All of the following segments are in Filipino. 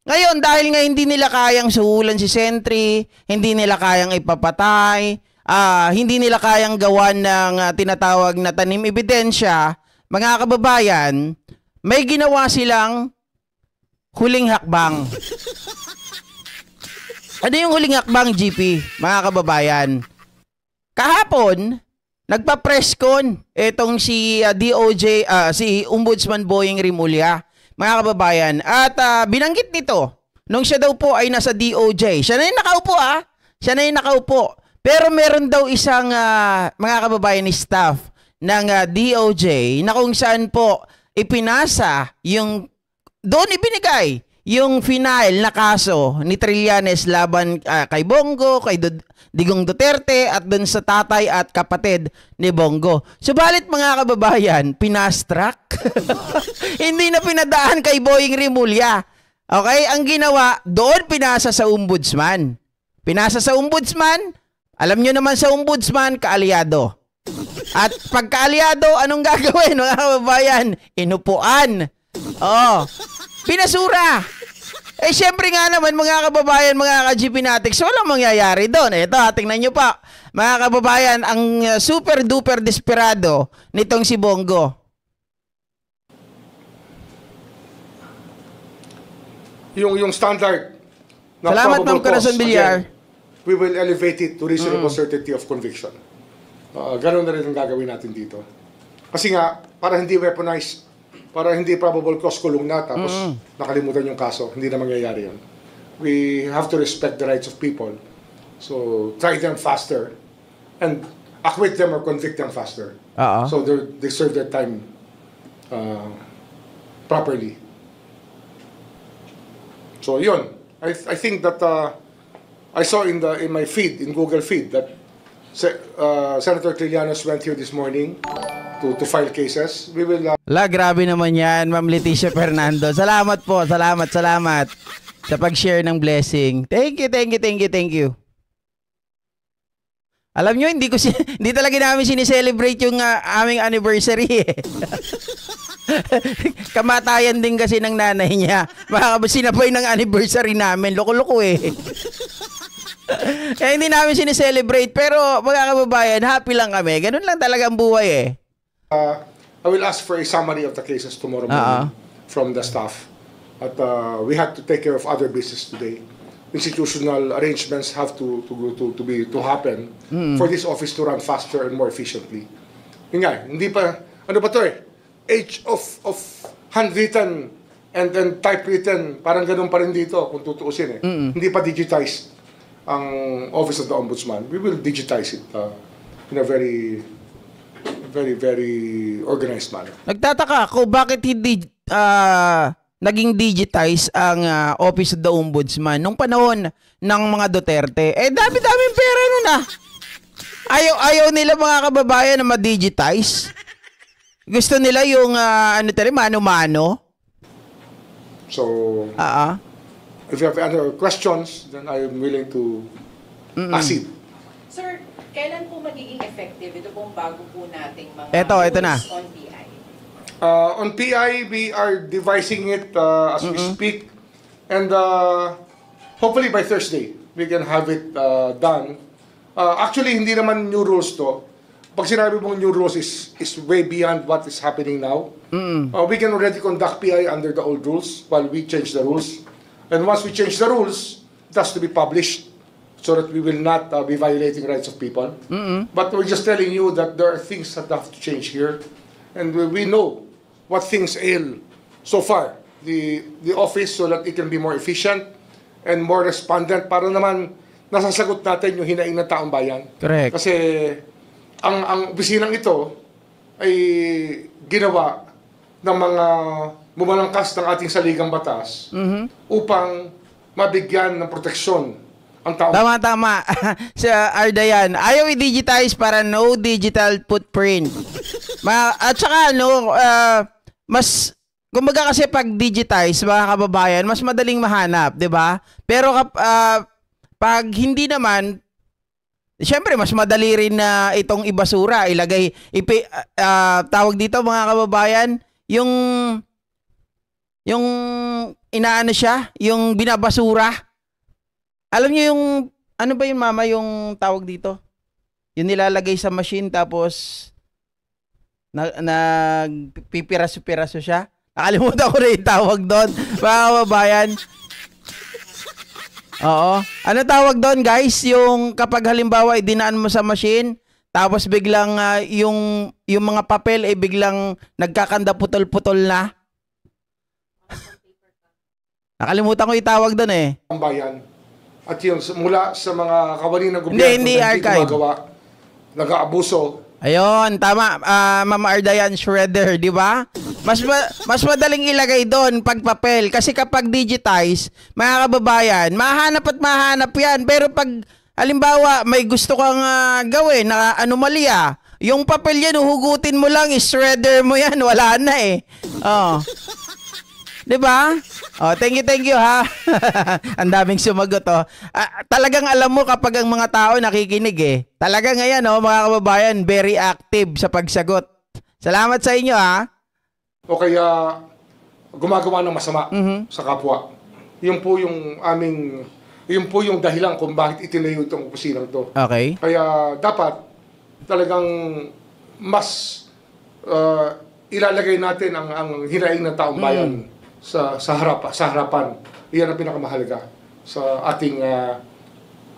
Ngayon, dahil nga hindi nila kayang suhulan si Sentry, hindi nila kayang ipapatay, hindi nila kayang gawan ng tinatawag na tanim ebidensya, mga kababayan, may ginawa silang huling hakbang. Ano yung huling hakbang, GP, mga kababayan? Kahapon, nagpa-press con itong si DOJ, si Ombudsman Boying Rimulya, mga kababayan. At binanggit nito, nung siya daw po ay nasa DOJ. Siya na yung nakaupo Siya na yung nakaupo. Pero meron daw isang mga kababayan ni staff ng DOJ na kung saan po ipinasa yung doon ibinigay yung final na kaso ni Trillanes laban kay Bongo, kay Digong Duterte at dun sa tatay at kapatid ni Bongo. Subalit mga kababayan, pinastrack. Hindi na pinadaan kay Boying Rimulya. Okay? Ang ginawa, doon pinasa sa ombudsman. Pinasa sa ombudsman, alam nyo naman sa ombudsman, kaalyado. At pagkaalyado, anong gagawin mga kababayan? Inupuan. Oh, pinasura. Eh, syempre nga naman, mga kababayan, mga ka-GP Natics, walang mangyayari doon. Ito, tingnan nyo pa. Mga kababayan, ang super-duper desperado nitong si Bongo. Yung standard na salamat, Ma'am Corazon Villar. We will elevate it to reasonable certainty of conviction. Ganun na rin ang gagawin natin dito. Kasi nga, para hindi weaponize, para hindi probable cause kulong na tapos nakalimutan yung kaso, hindi na mangyayari yun. We have to respect the rights of people. So, try them faster and acquit them or convict them faster. So, they serve their time properly. So, yun. I think that I saw in my feed, in Google feed, that Senator Trillanes went here this morning to file cases. We will grabe naman yan, Ma'am Leticia Fernando. Salamat po, salamat sa pag-share ng blessing. Thank you. Alam nyo, hindi talaga namin sineselebrate yung aming anniversary eh. Kamatayan din kasi ng nanay niya. Sinabay ng anniversary namin. Loko-loko eh. Kaya hindi namin sineselebrate. Pero mga kababayan, happy lang kami. Ganun lang talaga ang buhay eh. I will ask for a summary of the cases tomorrow morning from the staff. At we had to take care of other business today. Institutional arrangements have to happen for this office to run faster and more efficiently. Yun nga, hindi pa, ano ba to eh? Age of handwritten and then typewritten, parang ganun pa rin dito kung tutuusin eh. Hindi pa digitized ang Office of the Ombudsman. We will digitize it in a very organized manner. Nagtataka ako bakit hindi naging digitize ang Office of the Ombudsman nung panahon ng mga Duterte. Eh, dami-daming pera nun ah. Ayaw nila mga kababayan na ma-digitize. Gusto nila yung mano-mano. So, if you have other questions, then I am willing to accede. Sir, kailan po magiging effective ito pong bago po nating mga ito na. on PI? On PI, we are devising it as we speak. And hopefully by Thursday, we can have it done. Actually, hindi naman new rules to. Pag sinabi mong new rules is way beyond what is happening now. We can already conduct PI under the old rules while we change the rules. And once we change the rules, it has to be published so that we will not be violating rights of people. But we're just telling you that there are things that have to change here. And we know what things ail so far the office so that it can be more efficient and more respondent para naman nasasagot natin yung hinaing ng taong bayan. Correct. Kasi ang opisinang ito ay ginawa ng mga bumalangkas ng ating saligang batas upang mabigyan ng proteksyon ang tao. Tama. Sa Ardayan, ayaw i-digitize para no digital footprint. At saka mas kumbaga kasi pag digitize mga kababayan, mas madaling mahanap, 'di ba? Pero pag hindi naman, siyempre mas madali rin na itong ibasura, ilagay tawag dito mga kababayan, yung inaano siya, yung binabasura. Alam niyo yung, ano ba yun mama, yung tawag dito? Yung nilalagay sa machine tapos nagpipiraso-piraso siya. Nakalimutan ko na yung tawag doon. Mga kababayan. Oo. Ano tawag doon guys? Yung kapag halimbawa dinaan mo sa machine, tapos biglang yung mga papel ay biglang nagkakanda putol-putol na. Nakalimutan ko itawag doon eh. Ang bayan. At yun, mula sa mga kawani ng gobyerno Hindi archive. Gumagawa, nag-aabuso. Ayun, tama. Mama Ardayan Shredder, di ba? Mas madaling ilagay doon pag papel. Kasi kapag digitize, mga kababayan, mahanap at mahanap yan. Pero pag, halimbawa, may gusto kang gawin na anomalya, yung papel yan, uhugutin mo lang, shredder mo yan, wala na eh. Oh. Di ba? Oh, thank you ha. Ang daming sumagot oh. Talagang alam mo kapag ang mga tao nakikinig eh. Talaga ngayon oh, mga kababayan, very active sa pagsagot. Salamat sa inyo ha. O kaya gumagawa ng masama sa kapwa. Yun po yung dahilan kung bakit itinayo itong opisinang to. Okay. Kaya dapat talagang mas ilalagay natin ang hinaing ng taong bayan sa harapan. Iyan ang pinakamahalaga sa ating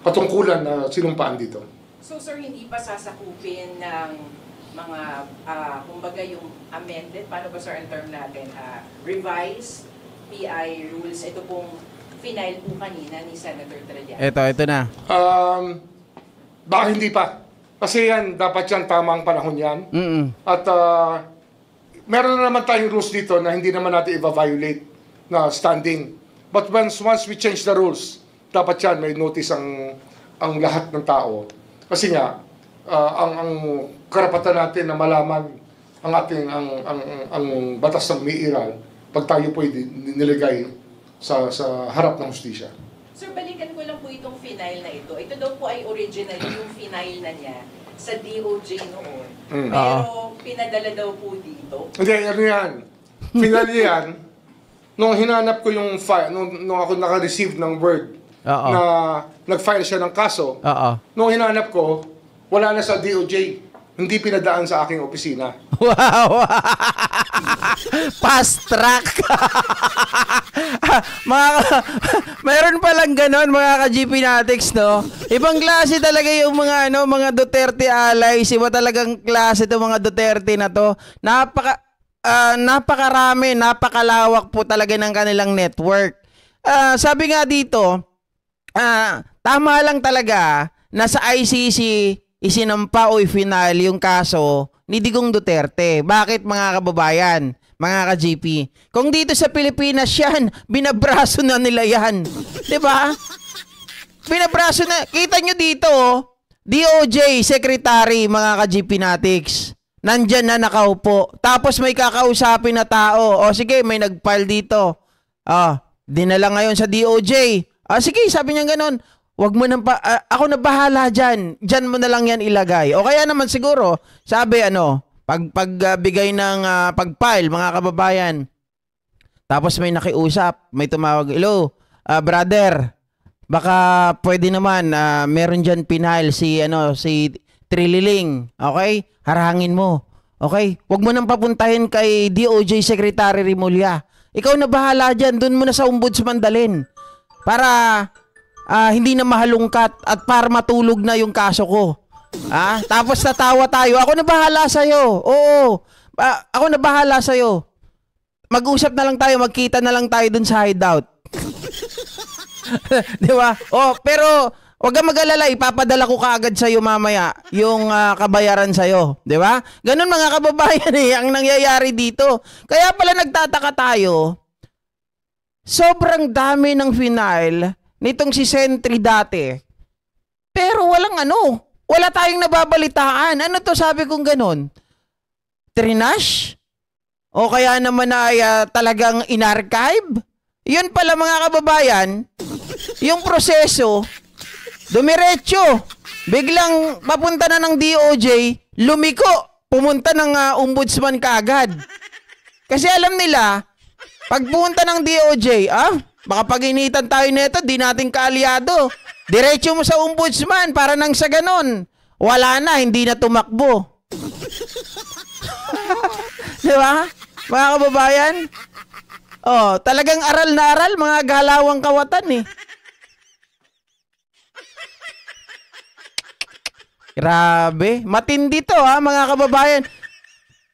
patungkulan na sinumpaan dito. So sir, hindi pa sasakupin ng mga, kumbaga yung amended, paano ba sir ang term natin, revised PI rules, ito pong final po kanina ni Senator Trillanes? Ito na. Baka hindi pa. Kasi yan, dapat yan, tamang panahon yan. At meron na naman tayong rules dito na hindi naman natin i-violate na standing. But once we change the rules, dapat yan, may notice ang lahat ng tao. Kasi nga, ang karapatan natin na malaman ang ating ang batas ng umiiral pag tayo po niligay sa harap ng hustisya. Sir, balikan ko lang po itong final na ito. Ito daw po ay original yung final na niya sa DOJ noon. Pero pinadala daw po dito. Hindi, ano yan? Final yan, nung hinanap ko yung file, nung ako naka-receive ng word na nag-file siya ng kaso, nung hinanap ko, wala na sa DOJ. Hindi pinadaan sa aking opisina. Wow! Fast track! Mayroon palang ganon mga ka-GP Natics, no? Ibang klase talaga yung mga Duterte allies. Iba talagang klase itong mga Duterte na to. Napakarami, napakalawak po talaga ng kanilang network. Sabi nga dito, tama lang talaga na sa ICC isinampa o final yung kaso ni Digong Duterte. Bakit mga kababayan, mga ka-GP? Kung dito sa Pilipinas yan, binabraso na nila yan. Diba? Binabraso na. Kita nyo dito, DOJ Secretary, mga ka-GP Natics. Nandyan na nakaupo. Tapos may kakausapin na tao. O sige, may nag-file dito. Dinala ngayon sa DOJ. Sige, sabi niya ganon. Wag mo nang ako na bahala dyan. Dyan mo na lang yan ilagay. O kaya naman siguro, sabi pagbigay ng pag-file, mga kababayan. Tapos may nakiusap, may tumawag, hello, brother, baka pwede naman, meron dyan pinile si Trililing. Okay? Harangin mo. Okay? Wag mo nang papuntahin kay DOJ Secretary Remulla. Ikaw na bahala dyan. Doon mo na sa ombudsman dalhin. Para hindi na mahalungkat at para matulog na yung kaso ko. Tapos natawa tayo. Ako na bahala sa'yo. Oo. Ako na bahala sa'yo. Mag-usap na lang tayo. Magkita na lang tayo dun sa hideout. Di ba? Pero wag kang mag-alala. Ipapadala ko kaagad sa'yo mamaya yung kabayaran sa'yo. Di ba? Ganun mga kababayan ang nangyayari dito. Kaya pala nagtataka tayo. Sobrang dami ng final nitong si Sentry dati. Pero wala tayong nababalitaan. Ano to sabi kong ganon? Trinash? O kaya naman ay talagang in-archive? Yun pala mga kababayan, yung proseso, dumiretso. Biglang papunta na ng DOJ, lumiko, pumunta ng ombudsman kaagad. Kasi alam nila, Pagpunta ng DOJ, baka pag-initan tayo nito, di natin kaalyado. Diretso mo sa ombudsman para nang sa ganon. Wala na, hindi na tumakbo. Di ba? Mga kababayan? Talagang aral na aral, mga galawang kawatan eh. Grabe. Matindi to mga kababayan.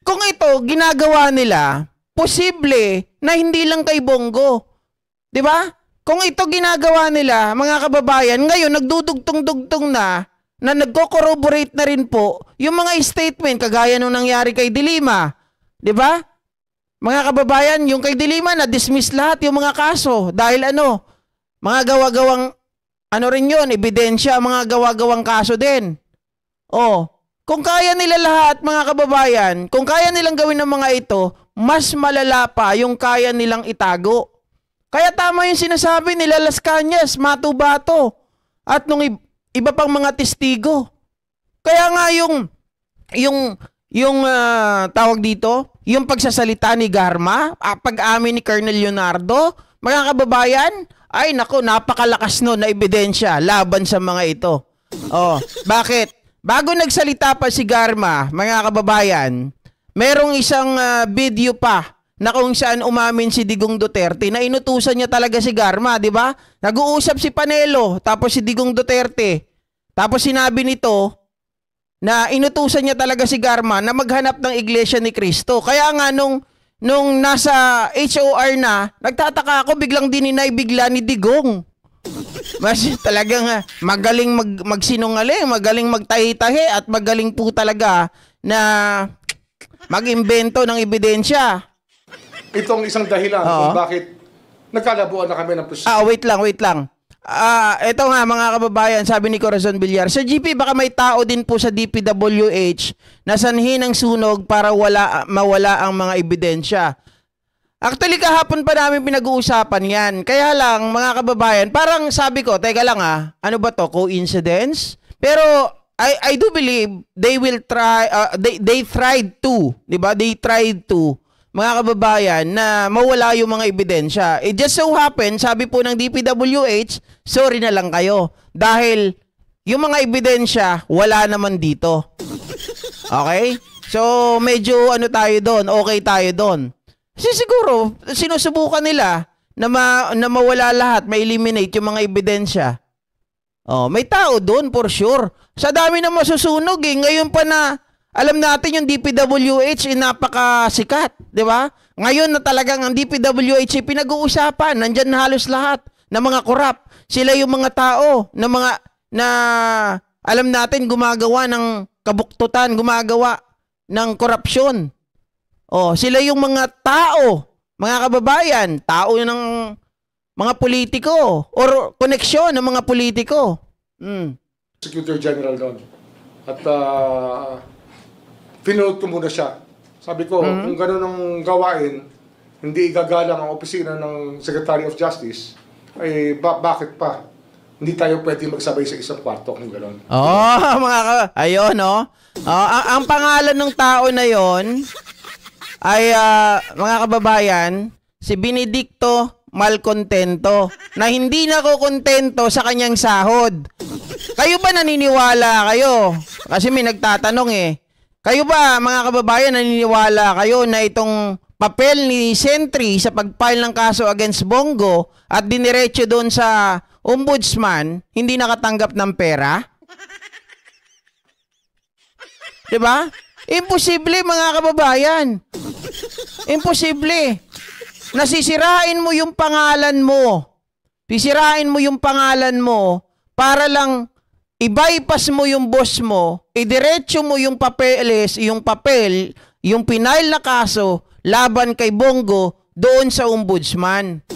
Kung ito, ginagawa nila, posible na hindi lang kay Bongo. Di ba? Kung ito ginagawa nila, mga kababayan, ngayon nagdudugtong-dugtong na nagko-corroborate na rin po yung mga statement kagaya nung nangyari kay Dilima. Di ba? Mga kababayan, yung kay Dilima na-dismiss lahat yung mga kaso dahil mga gawa-gawang rin yun, ebidensya, mga gawa-gawang kaso din. Kung kaya nila lahat, mga kababayan, kung kaya nilang gawin ng mga ito, mas malala pa yung kaya nilang itago. Kaya tama yung sinasabi nila Las Cañas, Matubato, at nung iba pang mga testigo. Kaya nga yung tawag dito, yung pagsasalita ni Garma, pag-amin ni Colonel Leonardo, mga kababayan, ay nako, napakalakas no na ebidensya laban sa mga ito. Bakit? Bago nagsalita pa si Garma, mga kababayan, merong isang video pa na kung saan umamin si Digong Duterte na inutusan niya talaga si Garma, di ba? Nag-uusap si Panelo, tapos si Digong Duterte. Tapos sinabi nito na inutusan niya talaga si Garma na maghanap ng Iglesia ni Cristo. Kaya nga nung nasa HOR na, nagtataka ako biglang dininay bigla ni Digong. Mas talagang magaling magsinungaling, magaling magtahi-tahi at magaling po talaga na mag-imbento ng ebidensya. Itong isang dahilan kung bakit nagkalabuan na kami ng proseso. Wait lang. Ito nga mga kababayan, sabi ni Corazon Villar, sa GP baka may tao din po sa DPWH na sanhi ng sunog para mawala ang mga ebidensya. Actually, kahapon pa namin pinag-uusapan yan. Kaya lang, mga kababayan, parang sabi ko, teka lang ano ba to? Coincidence? Pero, I do believe they will try, they tried to, di ba? They tried to, mga kababayan, na mawala yung mga ebidensya. It just so happen, sabi po ng DPWH, sorry na lang kayo. Dahil, yung mga ebidensya, wala naman dito. Okay? So, medyo tayo doon, okay tayo doon. Kasi siguro, sinusubukan nila na mawala lahat, ma-eliminate yung mga ebidensya. May tao doon, for sure. Sa dami na masusunog ngayon pa na, alam natin yung DPWH napakasikat, di ba? Ngayon na talagang ang DPWH pinag-uusapan, nandyan na halos lahat ng mga korap. Sila yung mga tao na alam natin gumagawa ng kabuktutan, gumagawa ng korupsyon. Sila yung mga tao, mga kababayan, tao ng mga politiko or koneksyon ng mga politiko. Secretary General doon. At pinulot ko muna siya. Sabi ko, kung gano'n ang gawain, hindi igagalang ang opisina ng Secretary of Justice, ay bakit pa? Hindi tayo pwede magsabay sa isang kwarto kung gano'n. Ayun, ang pangalan ng tao na yon ay mga kababayan, si Benedicto Malcontento, na hindi nakokontento sa kanyang sahod. Kayo ba naniniwala kayo? Kasi may nagtatanong Kayo ba mga kababayan naniniwala kayo na itong papel ni Sentry sa pag-file ng kaso against Bongo at diniretso doon sa ombudsman, hindi nakatanggap ng pera? Diba? Imposible mga kababayan. Imposible. Nasisirain mo yung pangalan mo. Sisirain mo yung pangalan mo para lang i-bypass mo yung boss mo, idiretso mo yung papeles, yung pinail na kaso laban kay Bongo doon sa ombudsman.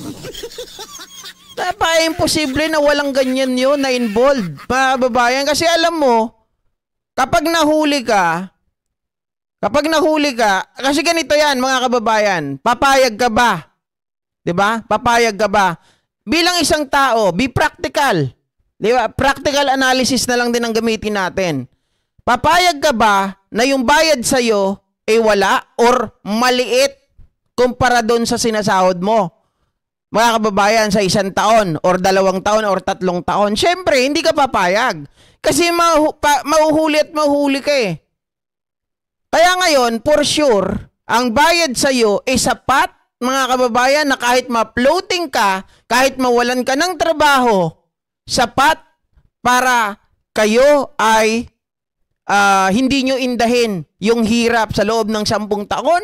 Imposible na walang ganyan yun na involved, mga kababayan. Kasi alam mo, kapag nahuli ka, kasi ganito yan, mga kababayan, papayag ka ba? Diba? Papayag ka ba? Bilang isang tao, be practical. Diba? Practical analysis na lang din ang gamitin natin. Papayag ka ba na yung bayad sa'yo ay wala or maliit kumpara doon sa sinasahod mo. Mga kababayan, sa 1 taon or 2 taon or 3 taon, syempre, hindi ka papayag. Kasi mahuhuli at mahuhuli ka eh. Kaya ngayon, for sure, ang bayad sa'yo ay sapat, mga kababayan, na kahit ma-floating ka, kahit mawalan ka ng trabaho, sapat para kayo ay hindi nyo indahin yung hirap sa loob ng 10 taon,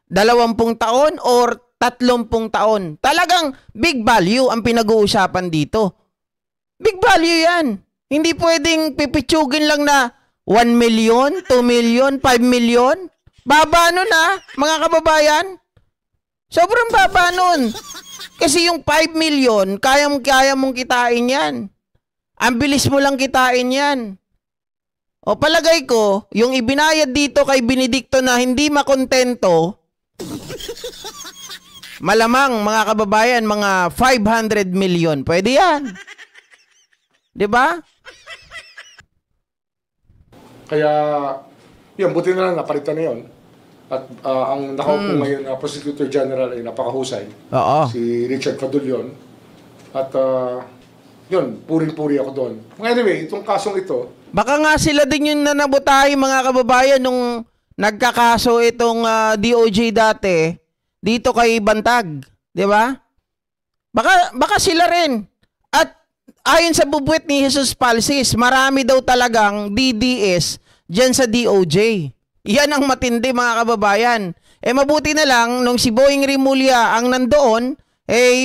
20 taon, or 30 taon. Talagang big value ang pinag-uusapan dito. Big value yan. Hindi pwedeng pipitsugin lang na 1 million, 2 million, 5 million. Baba nun mga kababayan. Sobrang baba nun. Kasi yung 5 million, kaya mong kitain yan. Ang bilis mo lang kitain yan. O palagay ko, yung ibinayad dito kay Benedicto na hindi makontento, malamang mga kababayan, mga 500 million. Pwede yan. 'Di ba? Kaya, yun, buti na lang napalitan na yun. At ang nakaupo ngayon na Prosecutor General ay napakahusay. Oo. Si Richard Fadulyon. At yun, puring-puri ako doon. Anyway, itong kasong ito, Baka nga sila din yung nanabutahi, mga kababayan, nung nagkakaso itong DOJ dati dito kay Bantag, 'di ba? Baka sila rin. At ayon sa bubuwet ni Jesus Palsis, marami daw talagang DDS diyan sa DOJ. Yan ang matindi, mga kababayan. Mabuti na lang nung si Boying Rimulya ang nandoon,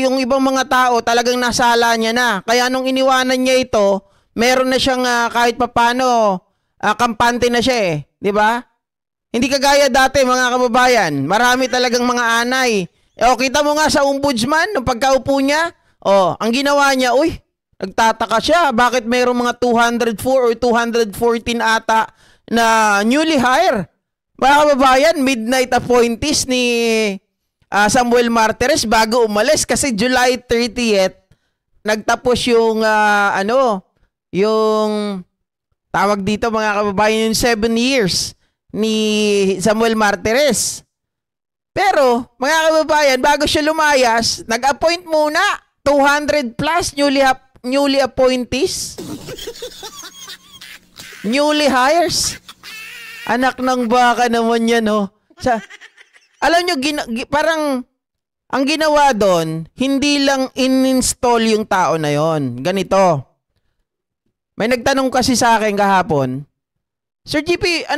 yung ibang mga tao talagang nasala niya na. Kaya nung iniwanan niya ito, meron na siyang kahit papano kampante na siya 'di ba? Hindi kagaya dati, mga kababayan. Marami talagang mga anay. Kita mo nga sa ombudsman, nung pagkaupo niya, ang ginawa niya, nagtataka siya. Bakit mayroong mga 204 or 214 ata na newly hire? Mga kababayan, midnight appointees ni Samuel Martires bago umalis. Kasi July 30th, nagtapos yung, yung tawag dito, mga kababayan, yung 7 years ni Samuel Martires. Pero, mga kababayan, bago siya lumayas, nag-appoint muna 200 plus newly appointees. Newly hires. Anak ng baka naman yan, alam nyo, parang ang ginawa doon, hindi lang in-install yung tao na yon. Ganito. May nagtanong kasi sa akin kahapon, Sir GP,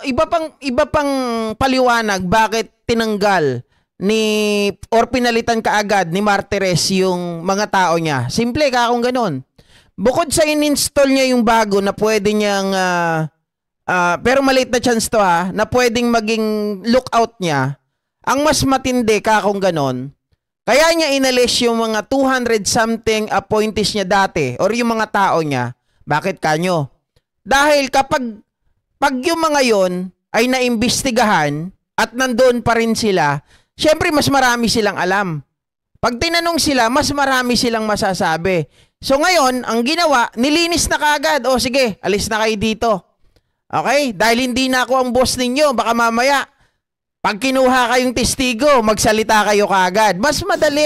iba pang paliwanag bakit tinanggal or pinalitan kaagad ni Martires yung mga tao niya. Simple ka kung ganun. Bukod sa in-install niya yung bago na pwede niyang pero maliit na chance to na pwedeng maging lookout niya. Ang mas matindi ka kung ganun, kaya niya inalis yung mga 200 something appointees niya dati or yung mga tao niya. Bakit kanyo? Dahil kapag yung mga yon ay naimbestigahan at nandoon pa rin sila, syempre mas marami silang alam. Pag tinanong sila, mas marami silang masasabi. So ngayon, ang ginawa, nilinis na kaagad. Sige, alis na kayo dito. Okay? Dahil hindi na ako ang boss ninyo, baka mamaya, pag kinuha kayong testigo, magsalita kayo kaagad. Mas madali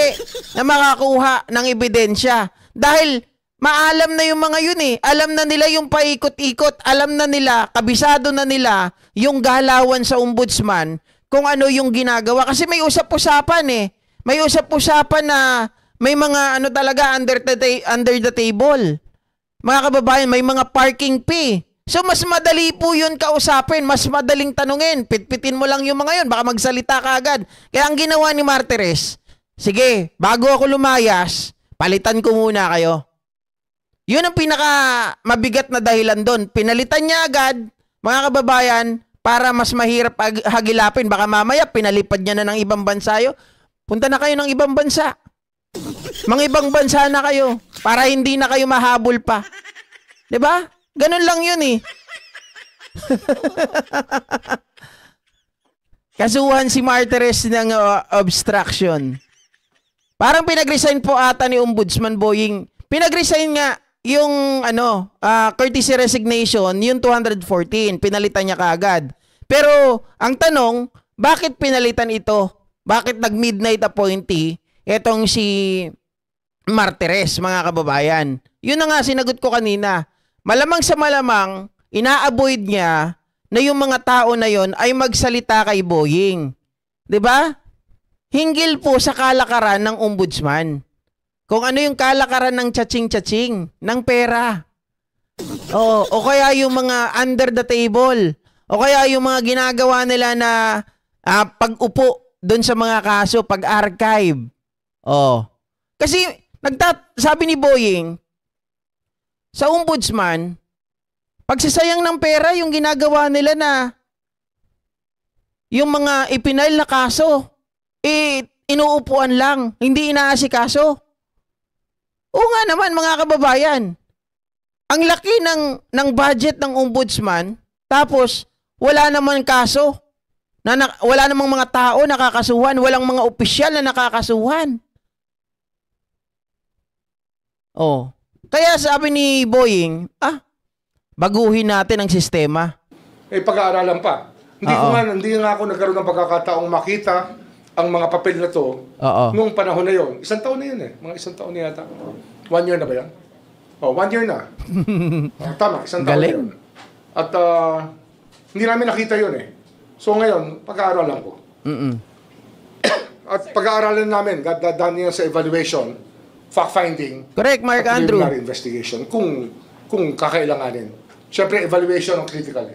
na makakuha ng ebidensya. Dahil maalam na yung mga yun Alam na nila yung paikot-ikot. Alam na nila, kabisado na nila yung galawan sa ombudsman kung ano yung ginagawa. Kasi may usap-usapan May usap-usapan na may mga talaga under the table. Mga kababayan, may mga parking fee. So mas madali po yun kausapin. Mas madaling tanungin. Pitpitin mo lang yung mga yun. Baka magsalita ka agad. Kaya ang ginawa ni Martires, sige, bago ako lumayas, palitan ko muna kayo. Yun ang pinaka mabigat na dahilan doon. Pinalitan niya agad, mga kababayan, para mas mahirap hagilapin. Baka mamaya, pinalipad niya na ng ibang bansa yun. Punta na kayo ng ibang bansa. Mga ibang bansa na kayo. Para hindi na kayo mahabol pa. 'Di ba? Ganun lang yun Kasuhan si Martires ng obstruction. Parang pinag-resign po ata ni Ombudsman Boying. Pinag-resign nga yung courtesy resignation, yung 214, pinalitan niya kaagad. Pero ang tanong, bakit pinalitan ito? bakit nag-midnight appointee etong si Martires, mga kababayan. Yun na nga sinagot ko kanina. Malamang sa malamang, ina-avoid niya na yung mga tao na yon ay magsalita kay Boying. 'Di ba? Hinggil po sa kalakaran ng ombudsman. Kung ano yung kalakaran ng tsaching-tsaching, ng pera. O kaya yung mga under the table. O kaya yung mga ginagawa nila na pag-upo doon sa mga kaso, pag-archive. Kasi sabi ni Boying, sa ombudsman, pagsasayang ng pera yung ginagawa nila na yung mga ipinail na kaso, inuupuan lang, hindi inaasikaso. Oo nga naman mga kababayan. Ang laki ng budget ng ombudsman, tapos wala naman kaso. Wala namang mga tao nakakasuhan, walang mga opisyal na nakakasuhan. Kaya sabi ni Boying, baguhin natin ang sistema. Pag-aaralan pa. Hindi nga ako nagkaroon ng pagkakataong makita ang mga papel na to noong panahon na yon. Isang taon na yun Mga isang taon na yata. 1 year na ba yan? 1 year na. Tama, isang taon na yun. At hindi namin nakita yun So ngayon, pag-aaralan ko. At pag-aaralan namin, dadaan niya sa evaluation, fact-finding. Correct, Mark Andrew. Preliminary investigation, kung kakailanganin. Siyempre, evaluation ang critical.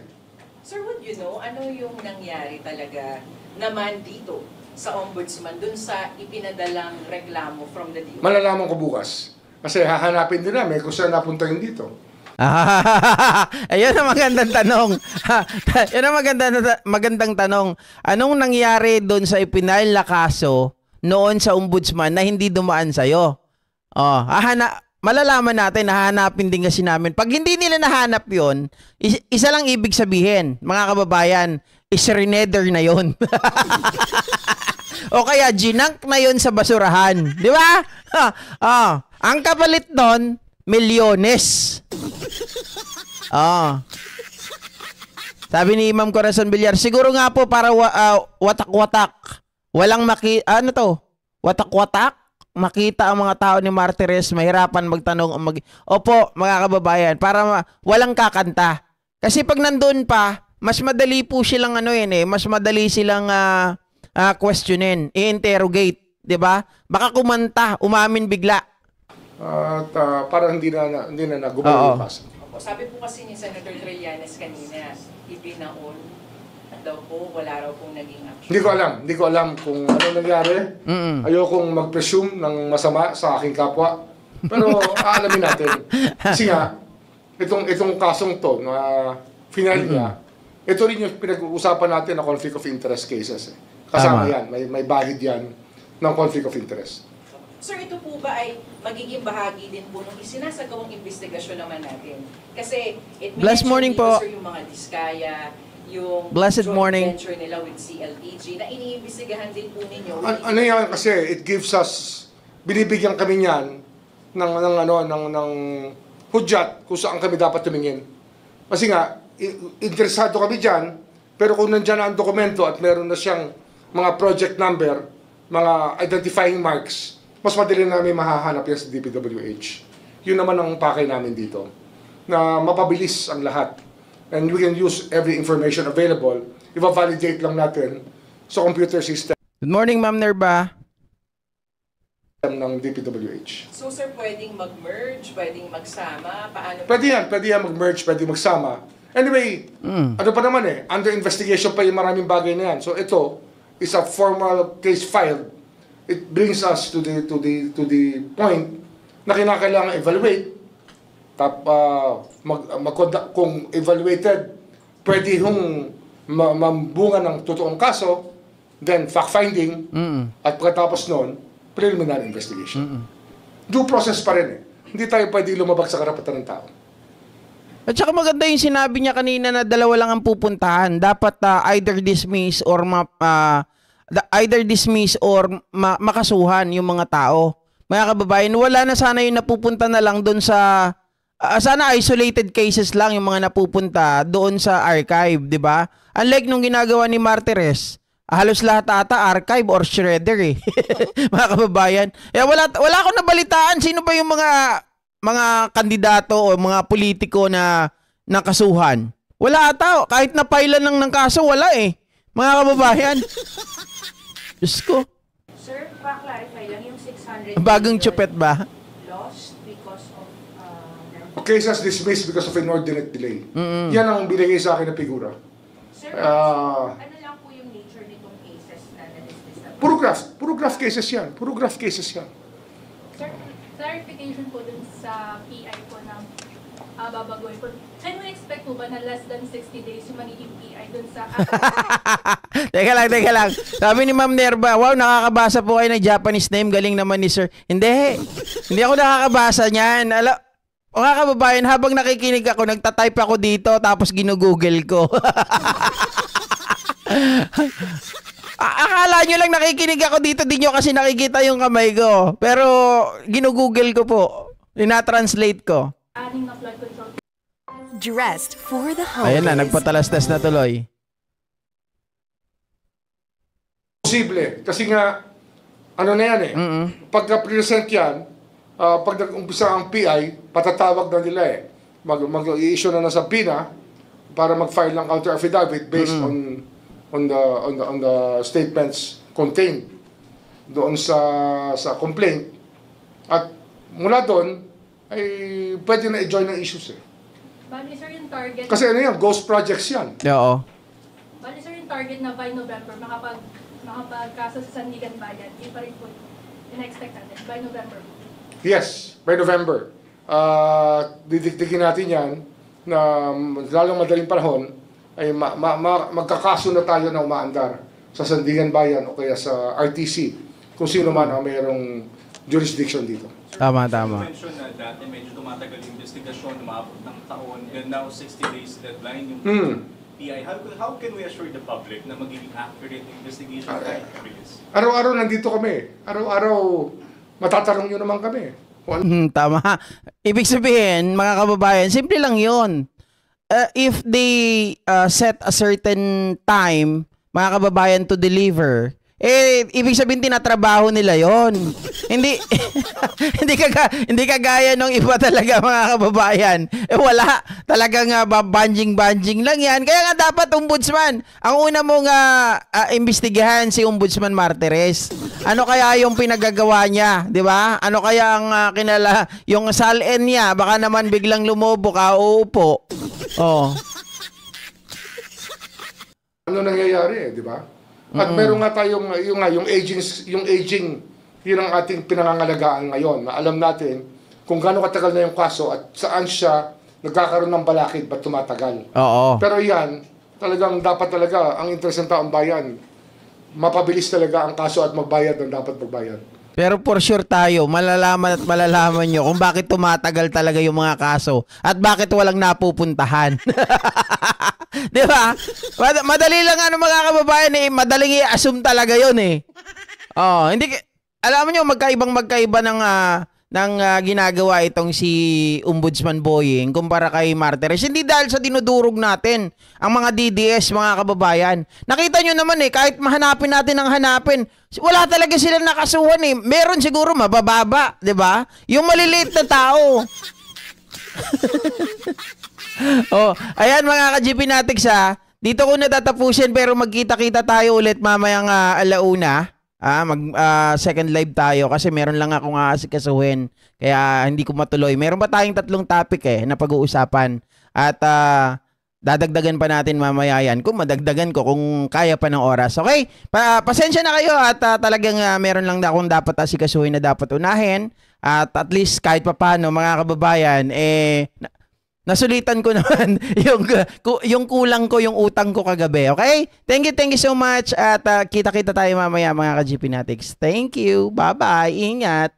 Sir, would you know, ano yung nangyari talaga naman dito sa ombudsman dun sa ipinadalang reklamo from the DOJ? Malalaman ko bukas. Kasi hahanapin din namin kung saan napunta yun dito. Ayun ang magandang tanong. Yan ang magandang tanong. Anong nangyari doon sa ipinail na kaso noon sa ombudsman na hindi dumaan sa'yo? Malalaman natin, hahanapin din kasi namin. Pag hindi nila nahanap yon, isa lang ibig sabihin, mga kababayan, is reneder na yon. O kaya ginank na yon sa basurahan. Di ba? Ang kapalit nun, milyones. Sabi ni Ma'am Corazon Villar, siguro nga po para watak-watak. Walang watak-watak. Makita ang mga tao ni Martires, mahirapan magtanong. Opo, mga kababayan, para walang kakanta. Kasi pag nandun pa, mas madali po silang mas madali silang questionin, i-interrogate, 'di ba? Baka kumanta, umamin bigla. At parang hindi na nagubalo yung kaso. Sabi po kasi ni Senator Trillanes kanina, ipinaon daw po, wala raw pong naging action. Hindi ko alam kung ano nangyari. Ayokong mag-presume ng masama sa aking kapwa. Pero aalamin natin. Kasi nga, itong kasong to na final niya, ito rin yung pinag-uusapan natin na conflict of interest cases. Kasama yan, may bahid yan ng conflict of interest. Sir, ito po ba ay magiging bahagi din po ng isinasagawang investigasyon naman natin? Kasi it Blessed morning po. Sir, yung mga diskaya, yung Blessed joint morning. venture nila with CLTG na iniimbestigahan din po ninyo. Ano yan kasi it gives us, binibigyan kami niyan ng hudyat kung saan kami dapat tumingin. Kasi nga, interesado kami dyan, pero kung nandyan na ang dokumento at meron na siyang mga project number, mga identifying marks, mas madali namin mahahanap yan sa DPWH. Yun naman ang pakay namin dito, na mapabilis ang lahat. And we can use every information available. I-validate lang natin sa computer system Good morning, Ma'am Nerba. ng DPWH. So sir, pwedeng mag-merge, pwedeng magsama, paano? Pwede yan mag-merge, pwede magsama. Anyway, ano pa naman under investigation pa yung maraming bagay na yan. So ito is a formal case filed. It brings us to the point na kinakailangan evaluate. Kung evaluated, pwede hong mambunga ng totoong kaso, then fact-finding, at pagkatapos noon, preliminary investigation. Due process pa rin Hindi tayo pwede lumabag sa karapatan ng tao. At saka maganda yung sinabi niya kanina na dalawa lang ang pupuntahan. Dapat either dismiss or makasuhan yung mga tao. Mga kababayan, wala na sana yung napupunta na lang doon sa sana isolated cases lang yung mga napupunta doon sa archive, 'di ba? Unlike nung ginagawa ni Martires, halos lahat ata archive or shredder eh. Mga kababayan. Wala akong nabalitaan sino ba yung mga kandidato o mga politiko na nakasuhan. Wala ata. Kahit na-file lang ng kaso, wala eh. Mga kababayan. Diyos ko. Sir, pa-clarify lang yung 600 Bagong chupet ba? lost because of Cases dismissed because of inordinate delay. Yan ang binigay sa akin na figura. Sir, Ah. ano lang po yung nature nitong cases na na-dismiss na? Puro graph cases yan. Puro graph cases yan. Sir, clarification po dun sa PI po ng babagoy po. Can we expect po ba na less than 60 days yung magiging PI dun sa... Teka lang. Sabi ni Ma'am Nerva, wow, nakakabasa po kayo ng Japanese name. Galing naman ni Sir. Hindi ako nakakabasa niyan. Mga kababayan, habang nakikinig ako, nagtatype ako dito, tapos ginugoogle ko. Akala nyo lang nakikinig ako dito, di nyo kasi nakikita yung kamay ko. Pero ginugoogle ko po. Tinatranslate ko. aning na flood control. Dressed for the holidays. Ayan na, nagpatalastas na tuloy. Posible. Kasi nga, ano na yan eh. Pagka-present yan, pag nag-umpisa ang PI, patatawag na nila eh. Mag-i-issue na sa PINA para mag-file ng counter affidavit based on the statements contained doon sa complaint. At mula doon ay pwede na i-join ng issues eh. Bali sir yung target... Kasi ano yan, ghost projects yan. Oo. Bali sir yung target na by November makapagkaso sa Sandigan Bayan. Yun pa rin po in-expect natin. By November po. Yes, by November. Didiktikin natin yan na lalong madaling panahon ay magkakaso na tayo na umaandar sa Sandigan Bayan o kaya sa RTC kung sino man ang mayroong jurisdiction dito. Tama. You mentioned na dati medyo tumatagal yung investigasyon, umabot ng taon, and now 60 days deadline yung PI. How can we assure the public na magiging accurate investigation kahit mabilis? Araw-araw nandito kami. Araw-araw matatanong nyo naman kami. Tama. Ibig sabihin, mga kababayan, simple lang yun. If they set a certain time, mga kababayan, to deliver, ibig sabihin tinatrabaho nila yon. hindi kagaya nung iba talaga, mga kababayan. Wala. Talagang banjing lang yan. Kaya nga dapat ombudsman. Ang una mong imbestigahan si Ombudsman Martires. Ano kaya yung pinagagawa niya, 'di ba? Ano kaya ang yung salin niya? Baka naman biglang lumobo ka, uupo. Oh. Ano nangyayari, di ba? At meron nga tayong yung aging, yun ang ating pinangangalagaan ngayon. Na alam natin kung gaano katagal na yung kaso at saan siya nagkakaroon ng balakid ba't tumatagal. Oo. Pero yan, talagang dapat talaga ang interes ng taong bayan, mapabilis talaga ang kaso at magbayad ng dapat magbayad. Pero for sure tayo, malalaman nyo kung bakit tumatagal talaga yung mga kaso at bakit walang napupuntahan. Di ba? Madali lang mga kababayan madaling i-assume talaga yun eh. Oh, alam niyo magkaiba ng ginagawa itong si Ombudsman Boying kumpara kay Martires. Hindi dahil sa dinudurog natin ang mga DDS, mga kababayan. Nakita nyo naman kahit mahanapin natin ang hanapin, wala talaga sila nakasuhan Meron siguro mabababa, 'di ba? Yung maliliit na tao. Oh, ayan mga ka-GP Natics dito ko natatapusin pero magkita-kita tayo ulit mamayang alauna. Second live tayo kasi meron lang akong aasikasuhin kaya hindi ko matuloy. Meron pa tayong 3 topic na pag-uusapan at dadagdagan pa natin mamaya yan kung madagdagan ko kung kaya pa ng oras. Okay? Pasensya na kayo at talagang meron lang akong dapat asikasuhin na dapat unahin at least kahit pa paano mga kababayan nasulitan ko naman yung kulang ko, yung utang ko kagabi. Okay? Thank you so much at kita-kita tayo mamaya mga ka-GP Natics. Thank you. Bye-bye. Ingat.